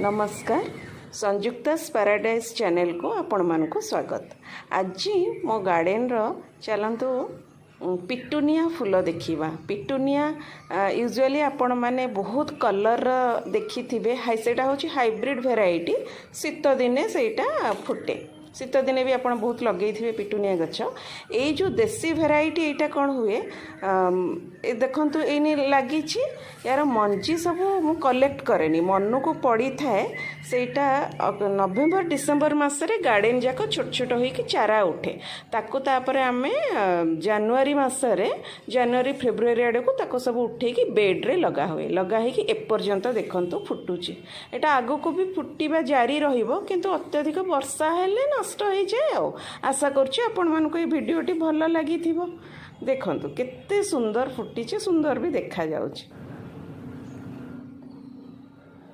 नमस्कार संयुक्तास paradise channel को आपण मानक स्वागत। आज मो गार्डन चलतु पिटुनिया फूल देखा। पिटुनिया यूजुअली आपण माने बहुत कलर देखि थे। सेटा हूँ हाइब्रिड भेराइटी शीत दिने सेटा फुटे। शीत दिने भी आप बहुत लगे थे पिटुनिया गछ। ये जो देसी भेराइटी यहाँ कौन हुए देखु ये लगी यार मंजी सब मु कलेक्ट करेनी मन को पड़ी थाए सेटा नवेम्बर डिसेम्बर मसरे गार्डन जाक छोट छोट होइक चारा उठे ताकू तापर आमे जनवरी मसरे जनवरी फेब्रुआरी आड़े को ताको सब उठेकी बेड रे लगा हुए लगा है कि एपर्यंत देखंतु फुटुची। एटा आगो को भी फुटिबा जारी रहिबो किंतु अत्यधिक वर्षा हेले नष्ट हो जाए। आशा करछि आपण मानको ए वीडियोटी भल लागि थिबो। देखंतु केते सुंदर फुटिचे सुंदर भी देखा जाउछि।